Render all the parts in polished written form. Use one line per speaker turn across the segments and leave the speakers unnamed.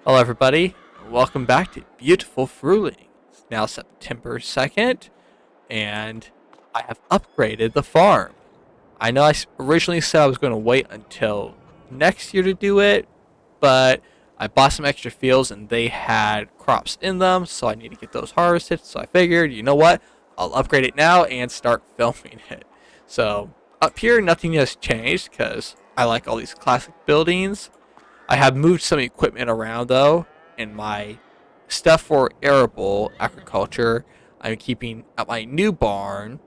Hello everybody, welcome back to beautiful Frühling. It's now September 2nd, and I have upgraded the farm. I know originally said I was going to wait until next year to do it, but I bought some extra fields and they had crops in them, so I need to get those harvested, so I figured, you know what, I'll upgrade it now and start filming it. So, up here nothing has changed because I like all these classic buildings. I have moved some equipment around though, and my stuff for arable agriculture I'm keeping at my new barn,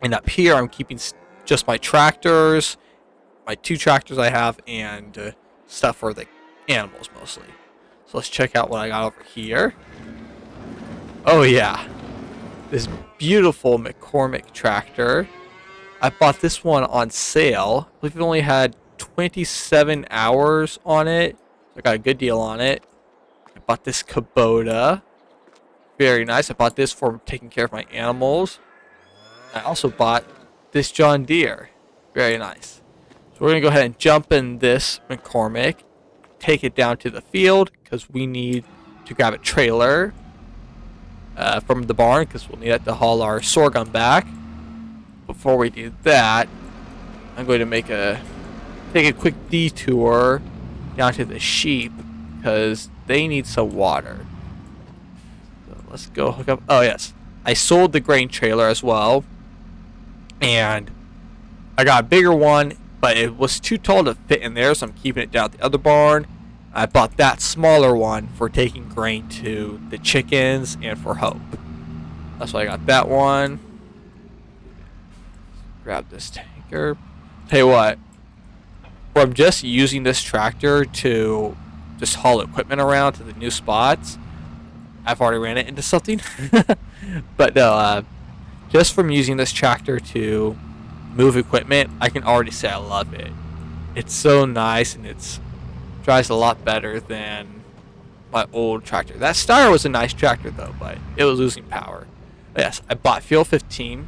and up here I'm keeping just my tractors, my two tractors I have, and stuff for the animals mostly. So let's check out what I got over here. Oh yeah, this beautiful McCormick tractor. I bought this one on sale. I believe it only had 27 hours on it. So I got a good deal on it. I bought this Kubota. Very nice. I bought this for taking care of my animals. I also bought this John Deere. Very nice. So we're going to go ahead and jump in this McCormick. Take it down to the field because we need to grab a trailer from the barn because we'll need it to haul our sorghum back. Before we do that, I'm going to take a quick detour down to the sheep because they need some water. So let's go hook up. Oh yes, I sold the grain trailer as well, and I got a bigger one, but it was too tall to fit in there, so I'm keeping it down at the other barn. I bought that smaller one for taking grain to the chickens and for Hope. That's why I got that one. Grab this tanker. Tell you what, from just using this tractor to just haul equipment around to the new spots, I've already ran it into something. But no, just from using this tractor to move equipment, I can already say I love it. It's so nice, and it drives a lot better than my old tractor. That Steyr was a nice tractor though, but it was losing power. But yes, I bought fuel 15.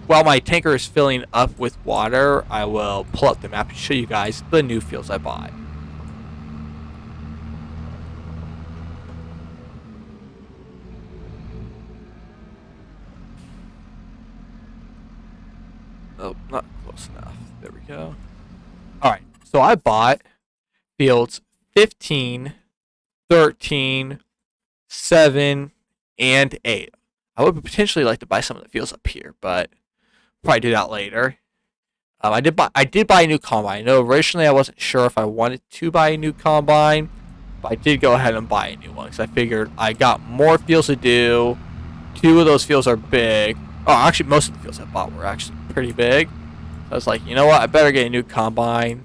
While my tanker is filling up with water, I will pull up the map and show you guys the new fuels I bought. Oh, not close enough. There we go. Alright, so I bought fields 15, 13, 7, and 8. I would potentially like to buy some of the fields up here, but probably do that later. I did buy a new combine. I know originally I wasn't sure if I wanted to buy a new combine, but I did go ahead and buy a new one because I figured I got more fields to do. 2 of those fields are big. Oh, actually, most of the fields I bought were actually pretty big. So I was like, you know what? I better get a new combine.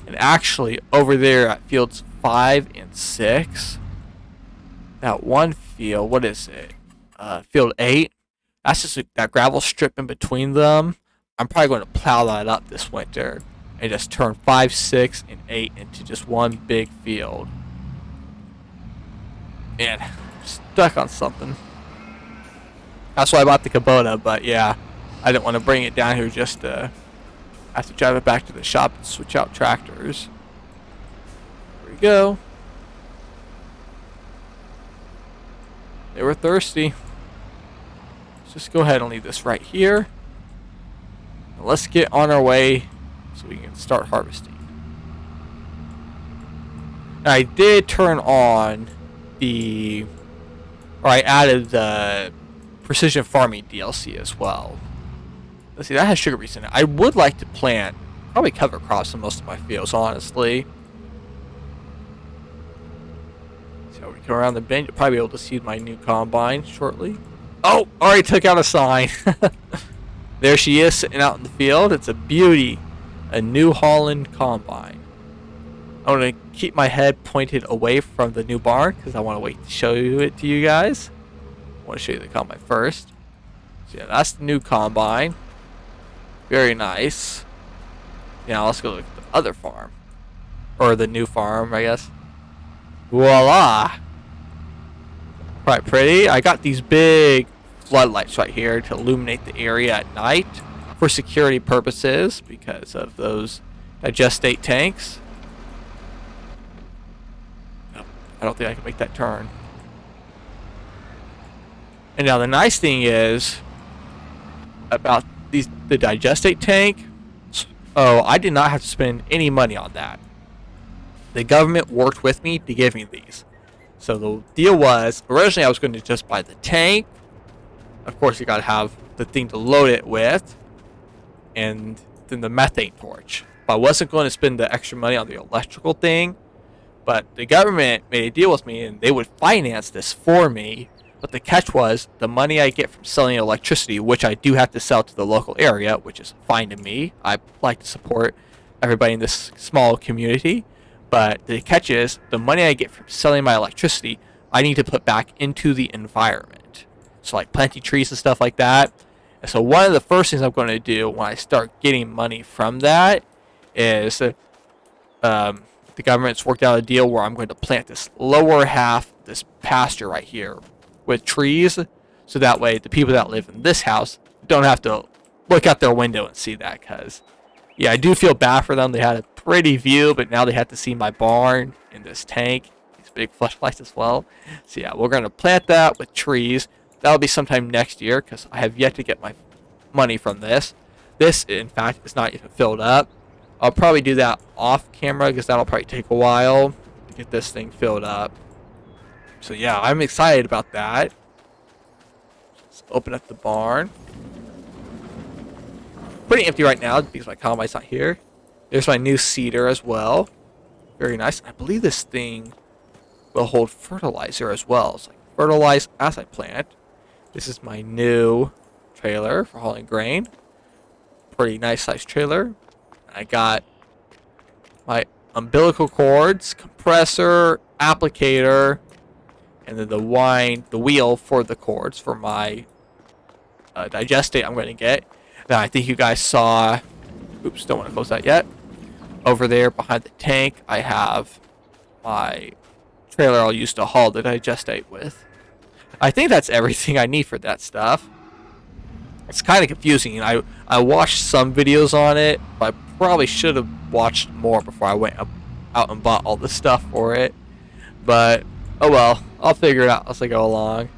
And actually, over there at fields 5 and 6, that one field, what is it? Field 8. That's just that gravel strip in between them. I'm probably going to plow that up this winter and just turn 5, 6, and 8 into just one big field. And I'm stuck on something. That's why I bought the Kubota, but yeah, I didn't want to bring it down here just to have to drive it back to the shop and switch out tractors. There we go. They were thirsty. Just go ahead and leave this right here. Now let's get on our way so we can start harvesting. Now I did turn on I added the precision farming DLC as well. Let's see, that has sugar beets in it. I would like to plant probably cover crops in most of my fields, honestly. So we come around the bend, you'll probably be able to see my new combine shortly. Oh, already took out a sign. There she is sitting out in the field. It's a beauty. A New Holland combine. I'm going to keep my head pointed away from the new barn because I want to wait to show it to you guys. I want to show you the combine first. So yeah, that's the new combine. Very nice. Now let's go look at the other farm. Or the new farm, I guess. Voila! Quite pretty. I got these big floodlights right here to illuminate the area at night for security purposes because of those digestate tanks. I don't think I can make that turn. And now the nice thing is about the digestate tank. Oh, I did not have to spend any money on that. The government worked with me to give me these. So the deal was, originally I was going to just buy the tank. Of course, you got to have the thing to load it with, and then the methane torch. But I wasn't going to spend the extra money on the electrical thing. But the government made a deal with me, and they would finance this for me. But the catch was, the money I get from selling electricity, which I do have to sell to the local area, which is fine to me. I like to support everybody in this small community. But the catch is, the money I get from selling my electricity, I need to put back into the environment. So like planting trees and stuff like that. And so one of the first things I'm going to do when I start getting money from that is the government's worked out a deal where I'm going to plant this lower half, this pasture right here with trees. So that way the people that live in this house don't have to look out their window and see that. Because, yeah, I do feel bad for them. They had a pretty view, but now they have to see my barn and this tank, these big flashlights as well. So yeah, we're going to plant that with trees. That'll be sometime next year because I have yet to get my money from this. This, in fact, is not even filled up. I'll probably do that off camera because that'll probably take a while to get this thing filled up. So yeah, I'm excited about that. Let's open up the barn. Pretty empty right now because my combine's not here. There's my new seeder as well. Very nice. I believe this thing will hold fertilizer as well. So like fertilize as I plant. This is my new trailer for hauling grain. Pretty nice sized trailer. I got my umbilical cords, compressor, applicator, and then the wheel for the cords for my digestate I'm going to get. Now I think you guys saw, oops, don't want to close that yet. Over there behind the tank, I have my trailer I'll use to haul the digestate with. I think that's everything I need for that stuff. It's kind of confusing. I watched some videos on it, but I probably should have watched more before I went out and bought all the stuff for it. But, oh well, I'll figure it out as I go along.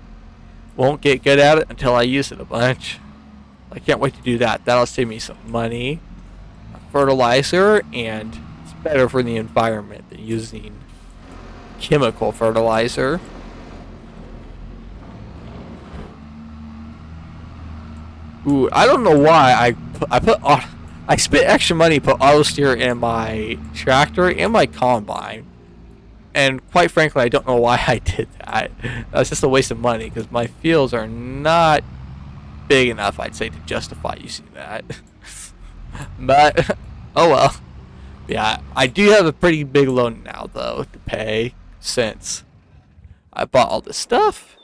Won't get good at it until I use it a bunch. I can't wait to do that. That'll save me some money, fertilizer, and it's better for the environment than using chemical fertilizer. Ooh, I don't know why I spent extra money to put auto steer in my tractor and my combine, and quite frankly, I don't know why I did that. That's just a waste of money because my fields are not big enough, I'd say, to justify using that. But oh well. Yeah, I do have a pretty big loan now though to pay since I bought all this stuff.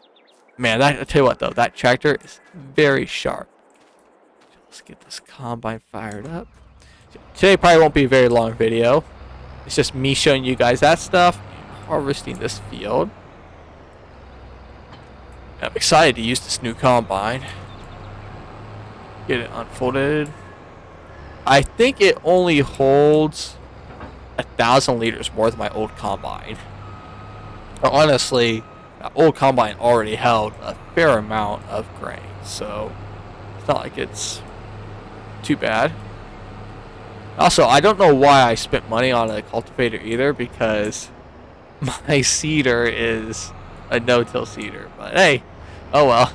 Man, I tell you what though, that tractor is very sharp. Let's get this combine fired up. Today probably won't be a very long video. It's just me showing you guys that stuff and harvesting this field. I'm excited to use this new combine. Get it unfolded. I think it only holds 1,000 liters more than my old combine. But honestly, that old combine already held a fair amount of grain, so it's not like it's too bad. Also, I don't know why I spent money on a cultivator either, because my seeder is a no-till seeder. But hey, oh well.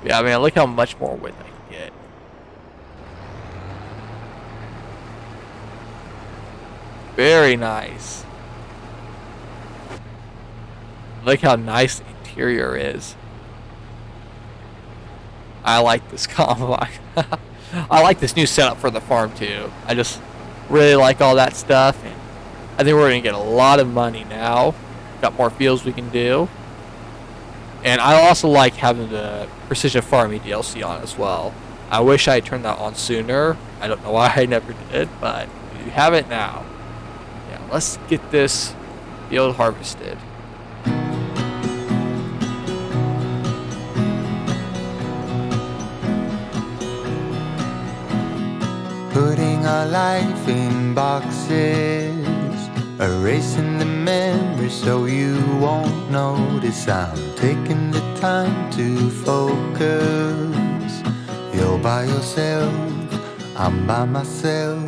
Yeah, man, look how much more width I can get. Very nice. Look how nice the interior is. I like this combine. I like this new setup for the farm too. I just really like all that stuff, and I think we're gonna get a lot of money now. Got more fields we can do. And I also like having the precision farming DLC on as well. I wish I had turned that on sooner. I don't know why I never did, but we have it now. Yeah, let's get this field harvested.
Putting our life in boxes, erasing the memory so you won't notice. I'm taking the time to focus. You're by yourself, I'm by myself.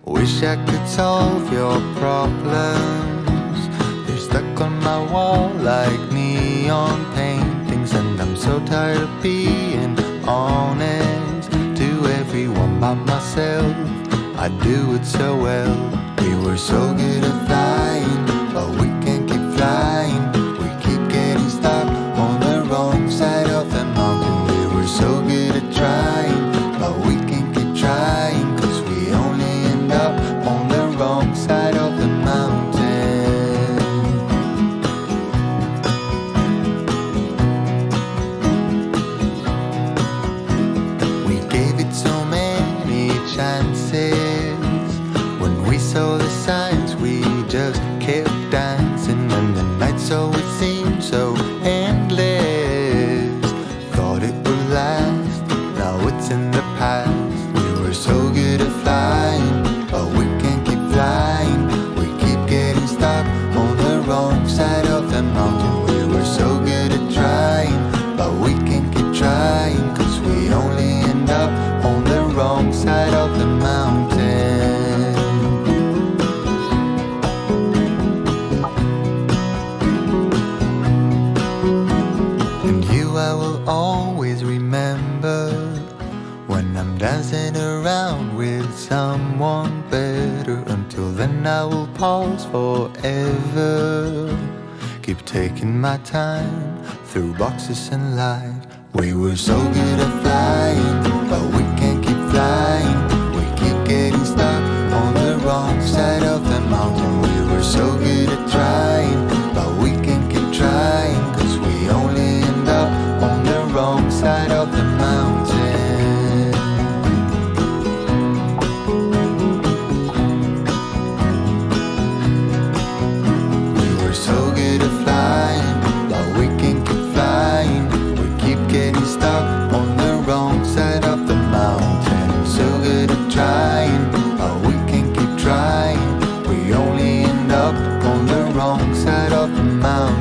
Wish I could solve your problems. They're stuck on my wall like neon paintings, and I'm so tired of being honest to everyone but myself. I do it so well. We were so good at flying, but we can't keep flying. We keep getting stuck on the wrong side of the mountain. We were so good at trying, but we can't keep trying, 'cause we only end up on the wrong side of the mountain. We gave it so many chances. When we saw the signs, we just kept dancing, and the nights always seemed so endless. Thought it would last, now it's in the past. We were so good at flying, but we can't keep flying. We keep getting stuck on the wrong side of the mountain. We were so good at trying, but we can't keep trying, 'cause we only end up on the wrong side of the mountain. And you I will always remember, when I'm dancing around with someone better. Until then I will pause forever. Keep taking my time through boxes and light. We were so good at flying, but we can't keep flying. We keep getting stuck on the wrong side of the mountain. We were so good at trying, but we can't keep trying, 'cause we only end up on the wrong side of the mountain. We were so good at flying, but we can't keep flying. We keep getting stuck on the wrong side of the mountain. So good at trying, but we can't keep trying. We only end up on the wrong side of the mountain.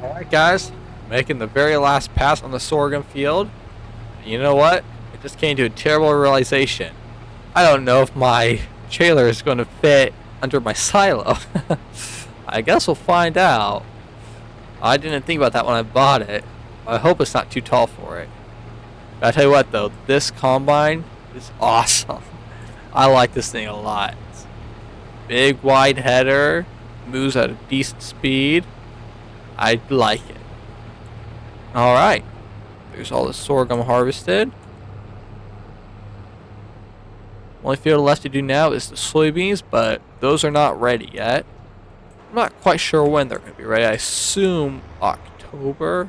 Alright guys, making the very last pass on the sorghum field. You know what? I just came to a terrible realization. I don't know if my trailer is going to fit under my silo. I guess we'll find out. I didn't think about that when I bought it. I hope it's not too tall for it. But I tell you what though, this combine is awesome. I like this thing a lot. Big wide header, moves at a decent speed. I like it. Alright, there's all the sorghum harvested. Only field left to do now is the soybeans, but those are not ready yet. I'm not quite sure when they're going to be ready. I assume October.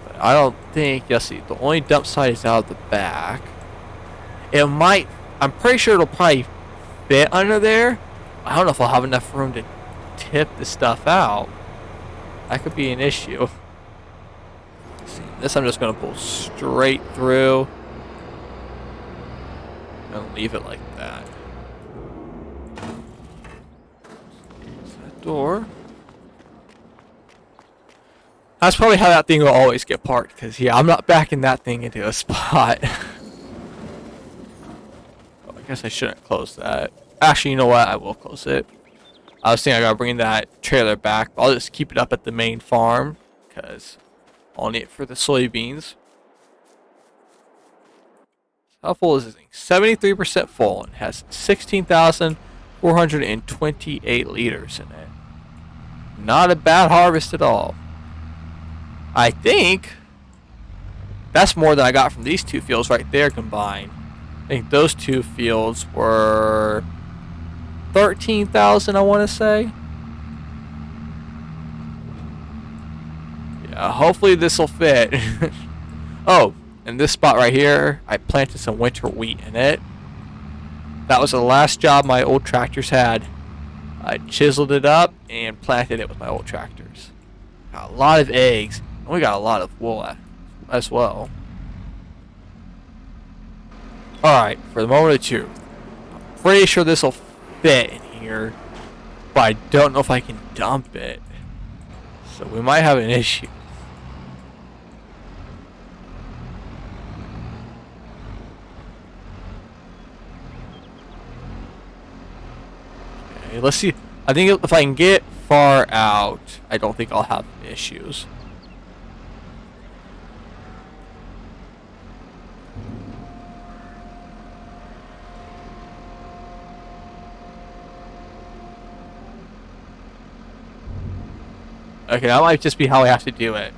But I don't think, yes, see, the only dump site is out of the back. It might, I'm pretty sure it'll probably fit under there. I don't know if I'll have enough room to tip this stuff out. That could be an issue. See, this I'm just going to pull straight through and leave it like that. Close that door. That's probably how that thing will always get parked, because yeah, I'm not backing that thing into a spot. Oh, I guess I shouldn't close that. Actually, you know what? I will close it. I was thinking I gotta bring that trailer back. I'll just keep it up at the main farm, because I'll need it for the soybeans. How full is this thing? 73% full and has 16,428 liters in it. Not a bad harvest at all. I think that's more than I got from these two fields right there combined. I think those two fields were 13,000, I want to say. Yeah, hopefully this will fit. Oh, and this spot right here, I planted some winter wheat in it. That was the last job my old tractors had. I chiseled it up and planted it with my old tractors. Got a lot of eggs, and we got a lot of wool as well. Alright, for the moment of truth. I'm pretty sure this will fit in here, but I don't know if I can dump it. So we might have an issue. Okay, let's see. I think if I can get far out, I don't think I'll have issues. Okay, that might just be how I have to do it.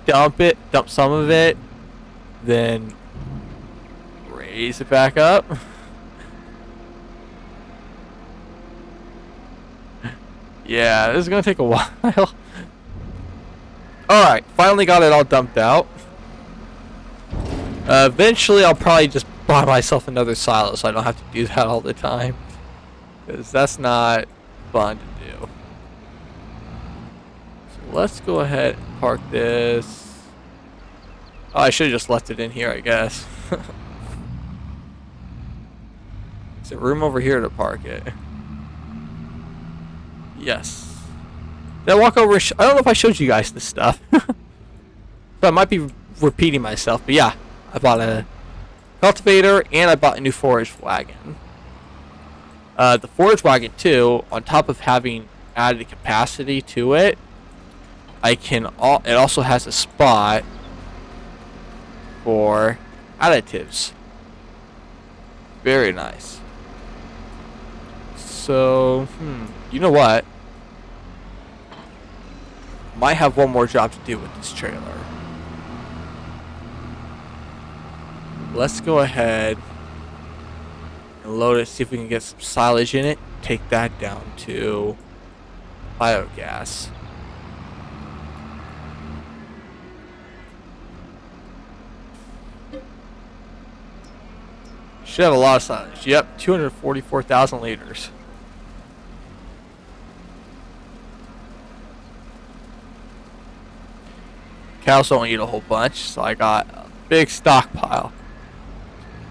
Dump it, dump some of it, then raise it back up. Yeah, this is gonna take a while. Alright, finally got it all dumped out. Eventually I'll probably just buy myself another silo so I don't have to do that all the time. Because that's not fun to do. So let's go ahead and park this. Oh, I should have just left it in here, I guess. Is there room over here to park it? Yes. Did I walk over? I don't know if I showed you guys this stuff. So I might be repeating myself, but yeah. I bought a cultivator and I bought a new forage wagon. The forage wagon too, on top of having added capacity to it, it also has a spot for additives. Very nice. So, you know what? Might have one more job to do with this trailer. Let's go ahead and load it, see if we can get some silage in it. Take that down to biogas. Should have a lot of silage. Yep, 244,000 liters. Cows don't eat a whole bunch, so I got a big stockpile.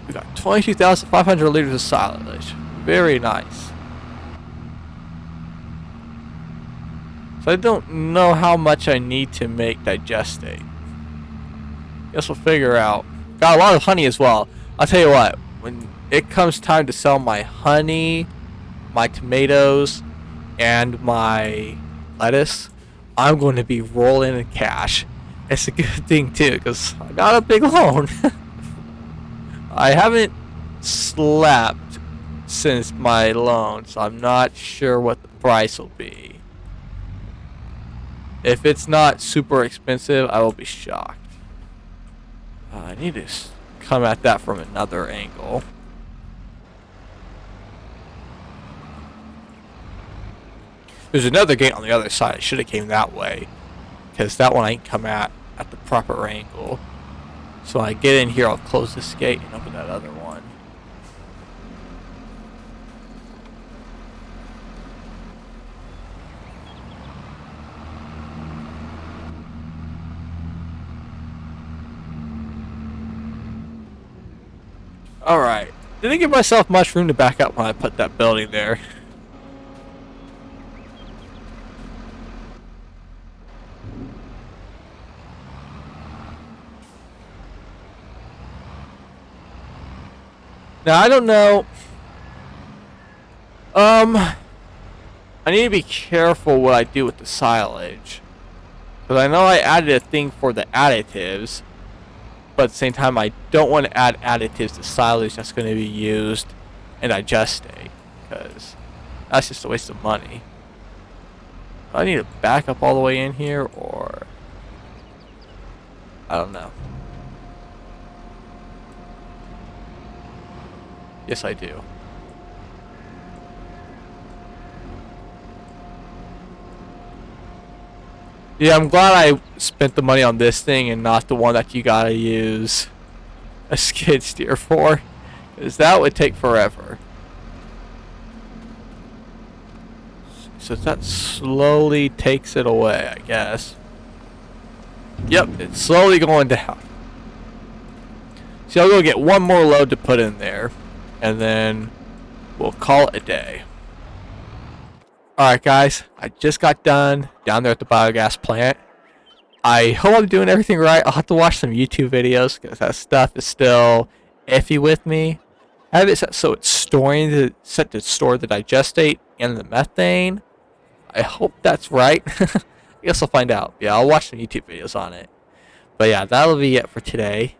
We got 22,500 liters of silage. Very nice. So I don't know how much I need to make digestate. Guess we'll figure out. Got a lot of honey as well. I'll tell you what, when it comes time to sell my honey, my tomatoes, and my lettuce, I'm going to be rolling in cash. It's a good thing too, because I got a big loan. I haven't slept since my loan, so I'm not sure what the price will be. If it's not super expensive, I will be shocked. I need to come at that from another angle. There's another gate on the other side. I should have came that way, because that one I can come at the proper angle. So when I get in here, I'll close this gate and open that other one. Alright. Didn't give myself much room to back up when I put that building there. Now, I don't know. I need to be careful what I do with the silage. Because I know I added a thing for the additives. But at the same time, I don't want to add additives to silage that's going to be used in digestate. Because that's just a waste of money. Do I need to back up all the way in here, or... I don't know. Yes, I do. Yeah, I'm glad I spent the money on this thing and not the one that you gotta use a skid steer for. Because that would take forever. So that slowly takes it away, I guess. Yep, it's slowly going down. So I'll go get one more load to put in there, and then we'll call it a day. Alright guys, I just got done down there at the biogas plant. I hope I'm doing everything right. I'll have to watch some YouTube videos because that stuff is still iffy with me. I have it set so it's set to store the digestate and the methane. I hope that's right. I guess I'll find out. Yeah, I'll watch some YouTube videos on it. But yeah, that'll be it for today.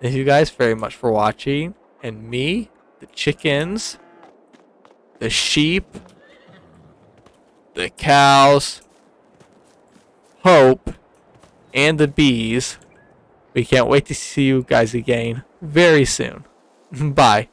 Thank you guys very much for watching. And me, the chickens, the sheep, the cows, Hope, and the bees. We can't wait to see you guys again very soon. Bye.